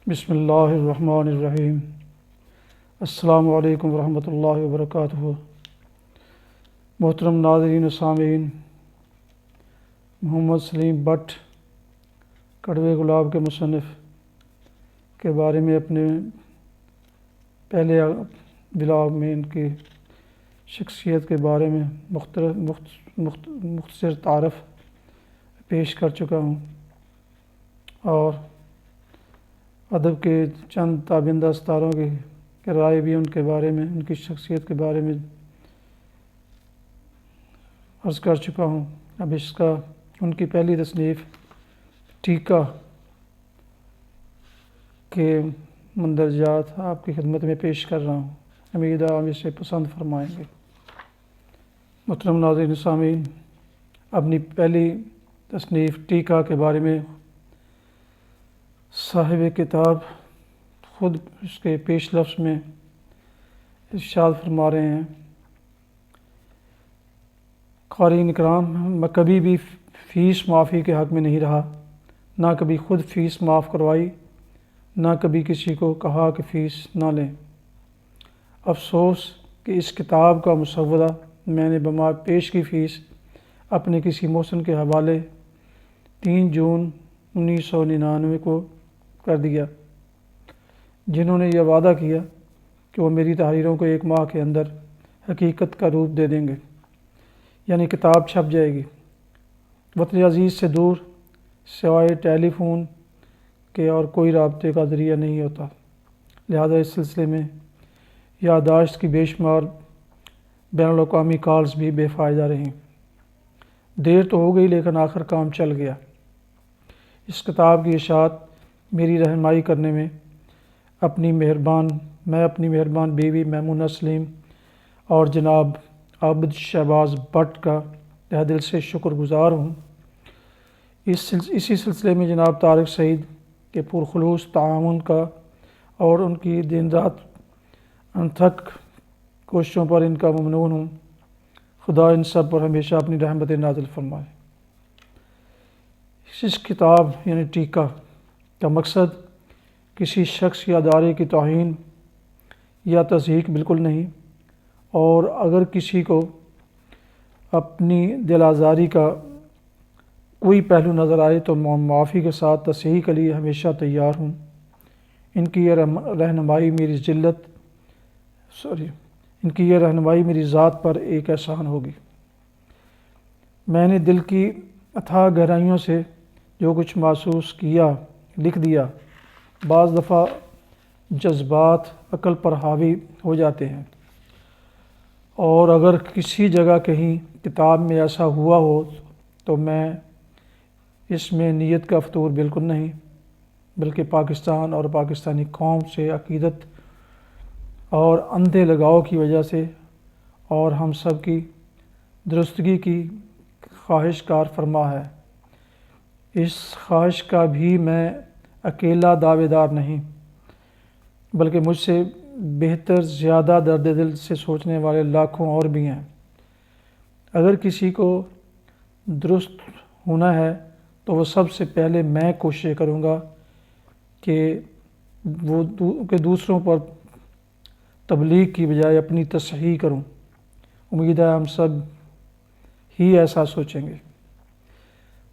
بسم اللہ الرحمن الرحیم۔ السلام علیکم ورحمۃ اللہ وبرکاتہ۔ محترم ناظرین و سامعین، محمد سلیم بٹ کڑوے گلاب کے مصنف کے بارے میں اپنے پہلے بلاگ میں ان کی شخصیت کے بارے میں مختصر تعارف پیش کر چکا ہوں، اور ادب کے چند تابندہ ستاروں کی رائے بھی ان کے بارے میں، ان کی شخصیت کے بارے میں عرض کر چکا ہوں۔ اب ان کی پہلی تصنیف ٹیکہ کے مندرجات آپ کی خدمت میں پیش کر رہا ہوں، امید ہے آپ اسے پسند فرمائیں گے۔ محترم ناظرین سامعین، اپنی پہلی تصنیف ٹیکہ کے بارے میں صاحب کتاب خود اس کے پیش لفظ میں ارشاد فرما رہے ہیں: قارئین اکرام، میں کبھی بھی فیس معافی کے حق میں نہیں رہا، نہ کبھی خود فیس معاف کروائی، نہ کبھی کسی کو کہا کہ فیس نہ لیں۔ افسوس کہ اس کتاب کا مسودہ میں نے بما پیش کی فیس اپنے کسی محسن کے حوالے 3 جون 1999 کو کر دیا، جنہوں نے یہ وعدہ کیا کہ وہ میری تحریروں کو 1 ماہ کے اندر حقیقت کا روپ دے دیں گے، یعنی کتاب چھپ جائے گی۔ وطن عزیز سے دور سوائے ٹیلی فون کے اور کوئی رابطے کا ذریعہ نہیں ہوتا، لہذا اس سلسلے میں یادداشت کی بے شمار بین الاقوامی کالز بھی بے فائدہ رہیں۔ دیر تو ہو گئی لیکن آخر کام چل گیا۔ اس کتاب کی اشاعت میری رہنمائی کرنے میں میں اپنی مہربان بیوی میمونہ سلیم اور جناب عابد شہباز بٹ کا تہ دل سے شکر گزار ہوں۔ اسی سلسلے میں جناب طارق سعید کے پرخلوص تعاون کا اور ان کی دن رات انتھک کوششوں پر ان کا ممنون ہوں۔ خدا ان سب پر ہمیشہ اپنی رحمت نازل فرمائے۔ اس کتاب یعنی ٹیکہ کا مقصد کسی شخص یا ادارے کی توہین یا تضحیک بالکل نہیں، اور اگر کسی کو اپنی دل آزاری کا کوئی پہلو نظر آئے تو معافی کے ساتھ تصحیح کے لیے ہمیشہ تیار ہوں۔ ان کی یہ رہنمائی میری ذات پر ایک احسان ہوگی۔ میں نے دل کی اتھاہ گہرائیوں سے جو کچھ محسوس کیا لکھ دیا۔ بعض دفعہ جذبات عقل پر حاوی ہو جاتے ہیں، اور اگر کسی جگہ کہیں کتاب میں ایسا ہوا ہو تو میں اس میں نیت کا فطور بالکل نہیں، بلکہ پاکستان اور پاکستانی قوم سے عقیدت اور اندھے لگاؤ کی وجہ سے اور ہم سب کی درستگی کی خواہش کار فرما ہے۔ اس خواہش کا بھی میں اکیلا دعوے دار نہیں، بلکہ مجھ سے بہتر زیادہ درد دل سے سوچنے والے لاکھوں اور بھی ہیں۔ اگر کسی کو درست ہونا ہے تو وہ سب سے پہلے میں کوشش کروں گا کہ دوسروں پر تبلیغ کی بجائے اپنی تصحیح کروں۔ امید ہے ہم سب ہی ایسا سوچیں گے۔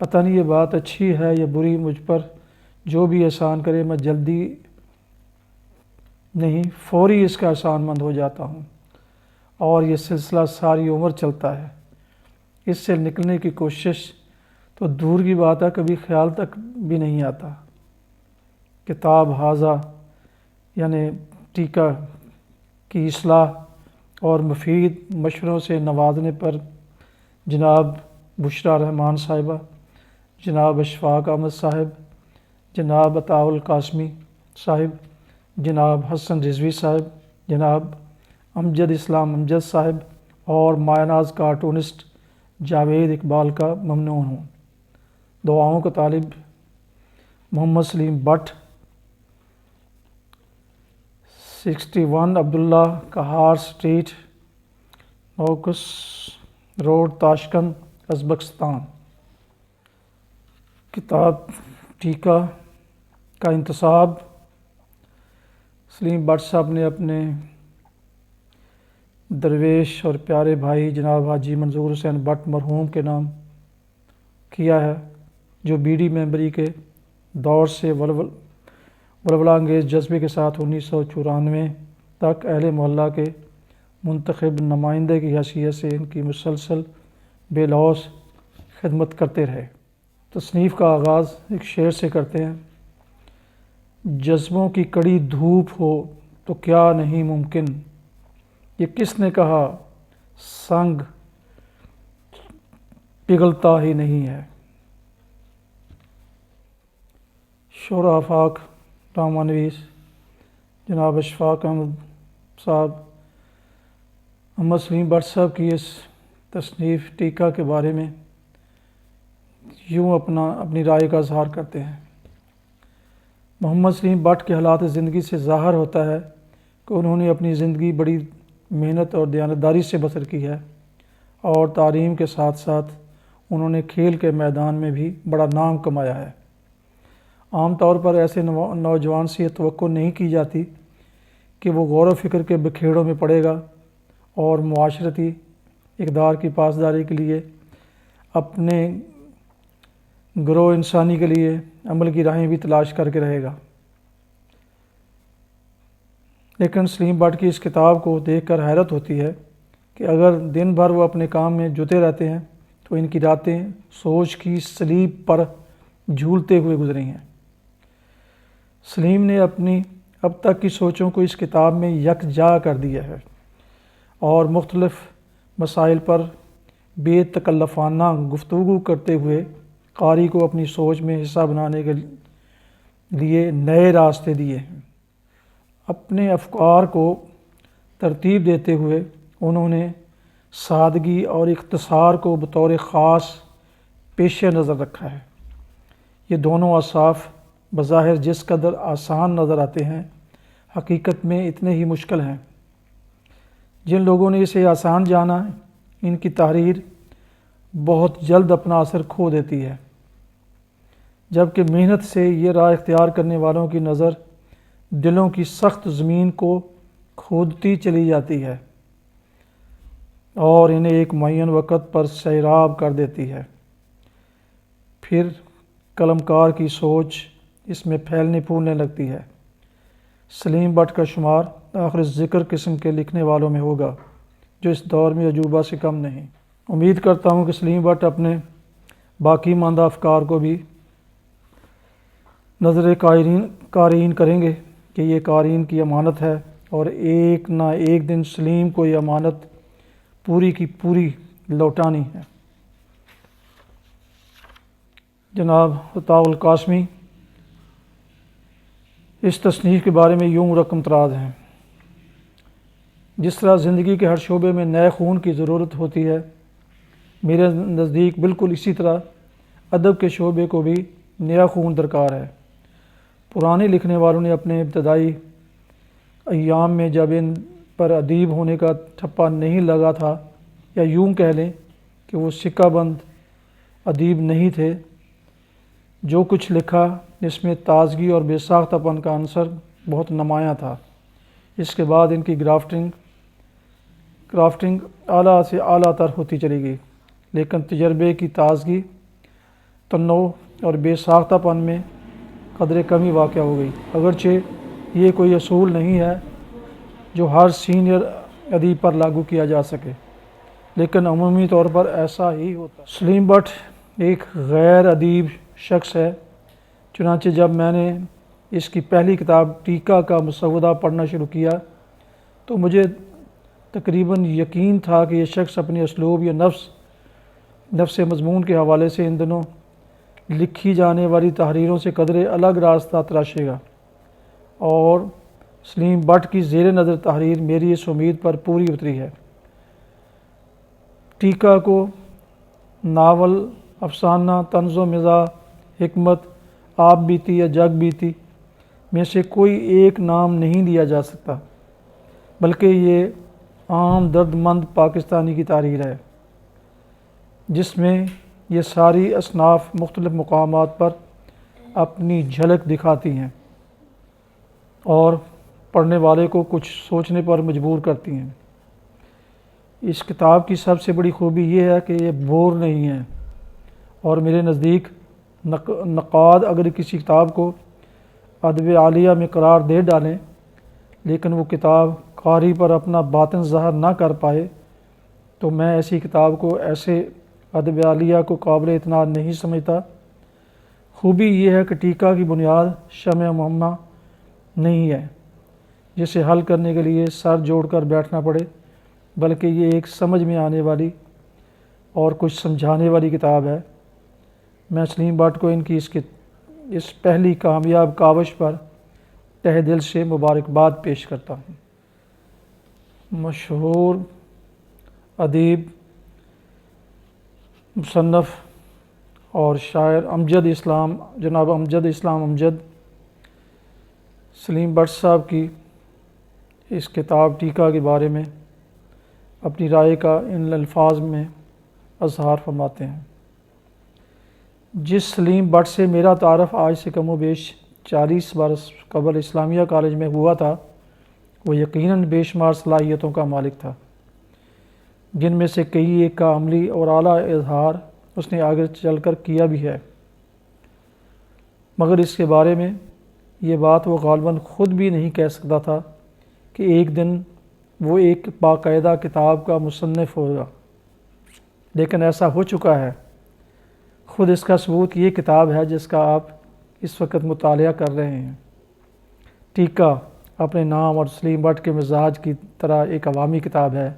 پتہ نہیں یہ بات اچھی ہے یا بری، مجھ پر جو بھی احسان کرے میں جلدی نہیں فوری اس کا احسان مند ہو جاتا ہوں، اور یہ سلسلہ ساری عمر چلتا ہے۔ اس سے نکلنے کی کوشش تو دور کی بات ہے، کبھی خیال تک بھی نہیں آتا۔ کتاب ھذا یعنی ٹیکہ کی اصلاح اور مفید مشوروں سے نوازنے پر جناب بشریٰ رحمان صاحبہ، جناب اشفاق احمد صاحب، جناب عطاء القاسمی صاحب، جناب حسن رضوی صاحب، جناب امجد اسلام امجد صاحب اور مایہ ناز کارٹونسٹ جاوید اقبال کا ممنون ہوں۔ دعاؤں کا طالب Muhammad Salim Butt, 61 Abdullah Kahar street, Knox road, Tashkent, Uzbekistan. کتاب ٹیکہ کا انتصاب سلیم بٹ صاحب نے اپنے درویش اور پیارے بھائی جناب حاجی منظور حسین بٹ مرحوم کے نام کیا ہے، جو بی ڈی ممبری کے دور سے ولولہ انگیز جذبے کے ساتھ 1994 تک اہل محلہ کے منتخب نمائندے کی حیثیت سے ان کی مسلسل بے لوث خدمت کرتے رہے۔ تصنیف کا آغاز ایک شعر سے کرتے ہیں۔ جذبوں کی کڑی دھوپ ہو تو کیا نہیں ممکن، یہ کس نے کہا سنگ پگھلتا ہی نہیں ہے۔ شعر آفاق ڈرامہ نویس جناب اشفاق احمد صاحب محمد سلیم بٹ صاحب کی اس تصنیف ٹیکہ کے بارے میں یوں اپنی رائے کا اظہار کرتے ہیں۔ محمد سلیم بٹ کے حالات زندگی سے ظاہر ہوتا ہے کہ انہوں نے اپنی زندگی بڑی محنت اور دیانتداری سے بسر کی ہے، اور تعلیم کے ساتھ ساتھ انہوں نے کھیل کے میدان میں بھی بڑا نام کمایا ہے۔ عام طور پر ایسے نوجوان سے یہ توقع نہیں کی جاتی کہ وہ غور و فکر کے بکھیڑوں میں پڑے گا اور معاشرتی اقدار کی پاسداری کے لیے اپنے گروہ انسانی کے لیے عمل کی راہیں بھی تلاش کر کے رہے گا۔ لیکن سلیم بٹ کی اس کتاب کو دیکھ کر حیرت ہوتی ہے کہ اگر دن بھر وہ اپنے کام میں جتے رہتے ہیں تو ان کی راتیں سوچ کی سلیب پر جھولتے ہوئے گزری ہیں۔ سلیم نے اپنی اب تک کی سوچوں کو اس کتاب میں یکجا کر دیا ہے اور مختلف مسائل پر بے تکلفانہ گفتگو کرتے ہوئے قاری کو اپنی سوچ میں حصہ بنانے کے لیے نئے راستے دیے ہیں۔ اپنے افکار کو ترتیب دیتے ہوئے انہوں نے سادگی اور اختصار کو بطور خاص پیش نظر رکھا ہے۔ یہ دونوں اوصاف بظاہر جس قدر آسان نظر آتے ہیں، حقیقت میں اتنے ہی مشکل ہیں۔ جن لوگوں نے اسے آسان جانا، ان کی تحریر بہت جلد اپنا اثر کھو دیتی ہے، جبکہ محنت سے یہ راہ اختیار کرنے والوں کی نظر دلوں کی سخت زمین کو کھودتی چلی جاتی ہے اور انہیں ایک معین وقت پر سیراب کر دیتی ہے۔ پھر قلمکار کی سوچ اس میں پھیلنے پھولنے لگتی ہے۔ سلیم بٹ کا شمار آخر ذکر قسم کے لکھنے والوں میں ہوگا جو اس دور میں عجوبہ سے کم نہیں۔ امید کرتا ہوں کہ سلیم بٹ اپنے باقی ماندہ افکار کو بھی نظر قارئین کریں گے کہ یہ قارئین کی امانت ہے، اور ایک نہ ایک دن سلیم کو یہ امانت پوری کی پوری لوٹانی ہے۔ جناب عطاء القاسمی اس تصنیف کے بارے میں یوں رقم تراز ہیں۔ جس طرح زندگی کے ہر شعبے میں نئے خون کی ضرورت ہوتی ہے، میرے نزدیک بالکل اسی طرح ادب کے شعبے کو بھی نیا خون درکار ہے۔ پرانے لکھنے والوں نے اپنے ابتدائی ایام میں جب ان پر ادیب ہونے کا ٹھپا نہیں لگا تھا، یا یوں کہہ لیں کہ وہ سکہ بند ادیب نہیں تھے، جو کچھ لکھا اس میں تازگی اور بے ساختہ پن کا عنصر بہت نمایاں تھا۔ اس کے بعد ان کی کرافٹنگ اعلیٰ سے اعلیٰ تر ہوتی چلی گئی، لیکن تجربے کی تازگی، تنوع اور بے ساختہ پن میں قدر کمی واقع ہو گئی۔ اگرچہ یہ کوئی اصول نہیں ہے جو ہر سینئر ادیب پر لاگو کیا جا سکے، لیکن عمومی طور پر ایسا ہی ہوتا ہے۔ سلیم بٹ ایک غیر ادیب شخص ہے، چنانچہ جب میں نے اس کی پہلی کتاب ٹیکہ کا مسودہ پڑھنا شروع کیا تو مجھے تقریباً یقین تھا کہ یہ شخص اپنے اسلوب یا نفس مضمون کے حوالے سے ان دنوں لکھی جانے والی تحریروں سے قدرے الگ راستہ تراشے گا، اور سلیم بٹ کی زیر نظر تحریر میری اس امید پر پوری اتری ہے۔ ٹیکہ کو ناول، افسانہ، طنز و مزاح، حکمت، آپ بیتی یا جگ بیتی میں سے کوئی ایک نام نہیں دیا جا سکتا، بلکہ یہ عام درد مند پاکستانی کی تحریر ہے، جس میں یہ ساری اصناف مختلف مقامات پر اپنی جھلک دکھاتی ہیں اور پڑھنے والے کو کچھ سوچنے پر مجبور کرتی ہیں۔ اس کتاب کی سب سے بڑی خوبی یہ ہے کہ یہ بور نہیں ہے، اور میرے نزدیک نقاد اگر کسی کتاب کو ادب عالیہ میں قرار دے ڈالیں لیکن وہ کتاب قاری پر اپنا باطن ظاہر نہ کر پائے تو میں ایسی کتاب کو ایسے ادب عالیہ کو قابل اعتماد نہیں سمجھتا۔ خوبی یہ ہے کہ ٹیکہ کی بنیاد شمع معمہ نہیں ہے جسے حل کرنے کے لیے سر جوڑ کر بیٹھنا پڑے، بلکہ یہ ایک سمجھ میں آنے والی اور کچھ سمجھانے والی کتاب ہے۔ میں سلیم بٹ کو ان کی اس پہلی کامیاب کاوش پر تہ دل سے مبارکباد پیش کرتا ہوں۔ مشہور ادیب، مصنف اور شاعر جناب امجد اسلام امجد سلیم بٹ صاحب کی اس کتاب ٹیکہ کے بارے میں اپنی رائے کا ان الفاظ میں اظہار فرماتے ہیں۔ جس سلیم بٹ سے میرا تعارف آج سے کم و بیش 40 برس قبل اسلامیہ کالج میں ہوا تھا، وہ یقیناً بے شمار صلاحیتوں کا مالک تھا، جن میں سے کئی ایک کا عملی اور اعلیٰ اظہار اس نے آگے چل کر کیا بھی ہے، مگر اس کے بارے میں یہ بات وہ غالباً خود بھی نہیں کہہ سکتا تھا کہ ایک دن وہ ایک باقاعدہ کتاب کا مصنف ہوگا، لیکن ایسا ہو چکا ہے۔ خود اس کا ثبوت یہ کتاب ہے جس کا آپ اس وقت مطالعہ کر رہے ہیں۔ ٹیکہ اپنے نام اور سلیم بٹ کے مزاج کی طرح ایک عوامی کتاب ہے۔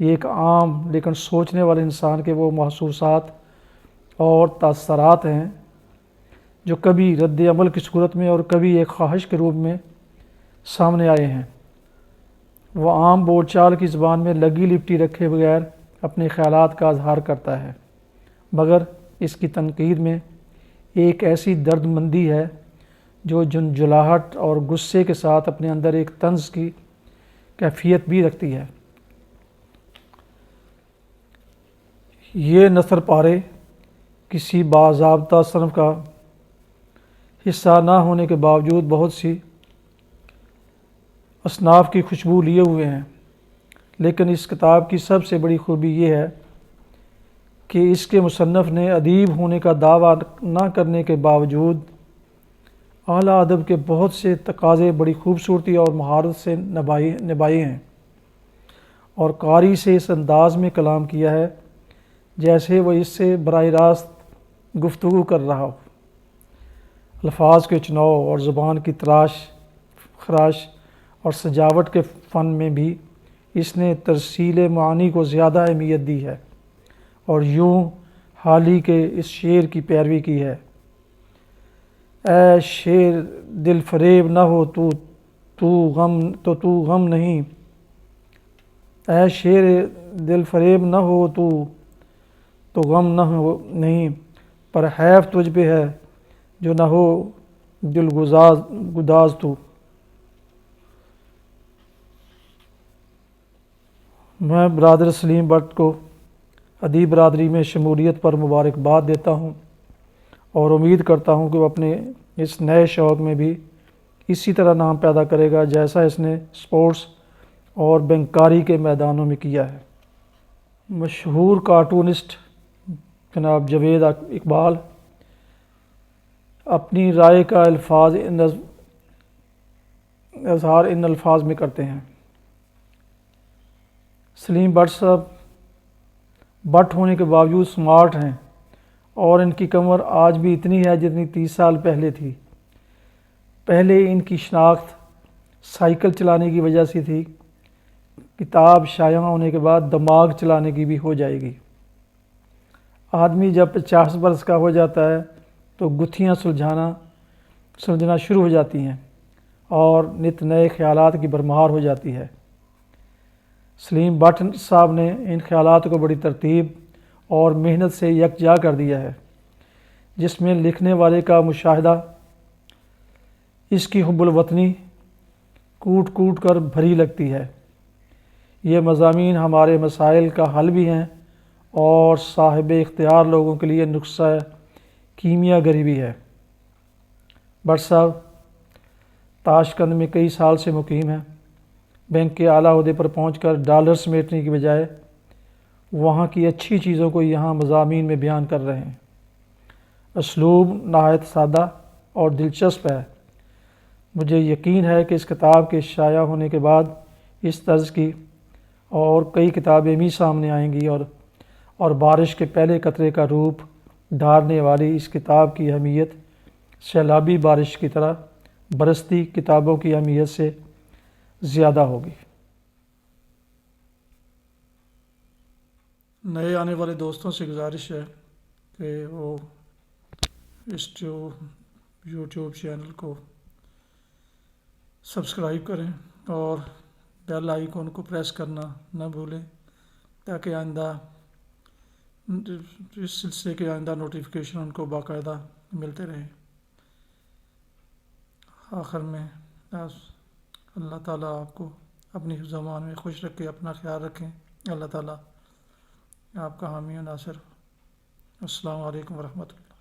یہ ایک عام لیکن سوچنے والے انسان کے وہ محسوسات اور تاثرات ہیں جو کبھی رد عمل کی صورت میں اور کبھی ایک خواہش کے روپ میں سامنے آئے ہیں۔ وہ عام بول چال کی زبان میں لگی لپٹی رکھے بغیر اپنے خیالات کا اظہار کرتا ہے، مگر اس کی تنقید میں ایک ایسی درد مندی ہے جو جھنجھلاہٹ اور غصے کے ساتھ اپنے اندر ایک طنز کی کیفیت بھی رکھتی ہے۔ یہ نثر پارے کسی باضابطہ صنف کا حصہ نہ ہونے کے باوجود بہت سی اصناف کی خوشبو لیے ہوئے ہیں، لیکن اس کتاب کی سب سے بڑی خوبی یہ ہے کہ اس کے مصنف نے ادیب ہونے کا دعویٰ نہ کرنے کے باوجود اعلیٰ ادب کے بہت سے تقاضے بڑی خوبصورتی اور مہارت سے نبھائے ہیں، اور قاری سے اس انداز میں کلام کیا ہے جیسے وہ اس سے براہ راست گفتگو کر رہا ہو۔ الفاظ کے چناؤ اور زبان کی تراش خراش اور سجاوٹ کے فن میں بھی اس نے ترسیل معانی کو زیادہ اہمیت دی ہے، اور یوں حالی کے اس شعر کی پیروی کی ہے: اے شعر دل فریب نہ ہو تو غم نہیں، اے شعر دل فریب نہ ہو تو غم نہیں، پر حیف تجھ پہ ہے جو نہ ہو دل گداز تو۔ میں برادر سلیم بٹ کو ادیب برادری میں شمولیت پر مبارکباد دیتا ہوں اور امید کرتا ہوں کہ وہ اپنے اس نئے شوق میں بھی اسی طرح نام پیدا کرے گا جیسا اس نے سپورٹس اور بینکاری کے میدانوں میں کیا ہے۔ مشہور کارٹونسٹ جناب جاوید اقبال اپنی رائے کا اظہار ان الفاظ میں کرتے ہیں: سلیم بٹ صاحب بٹ ہونے کے باوجود سمارٹ ہیں، اور ان کی کمر آج بھی اتنی ہے جتنی 30 سال پہلے تھی۔ پہلے ان کی شناخت سائیکل چلانے کی وجہ سے تھی، کتاب شائع ہونے کے بعد دماغ چلانے کی بھی ہو جائے گی۔ آدمی جب 50 برس کا ہو جاتا ہے تو گتھیاں سلجھنا شروع ہو جاتی ہیں اور نت نئے خیالات کی بھرمار ہو جاتی ہے۔ سلیم بٹ صاحب نے ان خیالات کو بڑی ترتیب اور محنت سے یکجا کر دیا ہے، جس میں لکھنے والے کا مشاہدہ اس کی حب الوطنی کوٹ کوٹ کر بھری لگتی ہے۔ یہ مضامین ہمارے مسائل کا حل بھی ہیں اور صاحب اختیار لوگوں کے لیے نسخہ کیمیا گری بھی ہے۔ بٹ صاحب تاشقند میں کئی سال سے مقیم ہیں۔ بینک کے اعلیٰ عہدے پر پہنچ کر ڈالر سمیٹنے کی بجائے وہاں کی اچھی چیزوں کو یہاں مضامین میں بیان کر رہے ہیں۔ اسلوب نہایت سادہ اور دلچسپ ہے۔ مجھے یقین ہے کہ اس کتاب کے شائع ہونے کے بعد اس طرز کی اور کئی کتابیں بھی سامنے آئیں گی اور بارش کے پہلے قطرے کا روپ ڈھارنے والی اس کتاب کی اہمیت سیلابی بارش کی طرح برستی کتابوں کی اہمیت سے زیادہ ہوگی۔ نئے آنے والے دوستوں سے گزارش ہے کہ وہ اس یوٹیوب چینل کو سبسکرائب کریں اور بیل آئیکن کو پریس کرنا نہ بھولیں تاکہ آئندہ اس سلسلے کے آئندہ نوٹیفیکیشن ان کو باقاعدہ ملتے رہیں۔ آخر میں اللہ تعالیٰ آپ کو اپنی زبان میں خوش رکھے، اپنا خیال رکھیں۔ اللہ تعالیٰ آپ کا حامی و ناصر۔ السلام علیکم ورحمۃ اللہ۔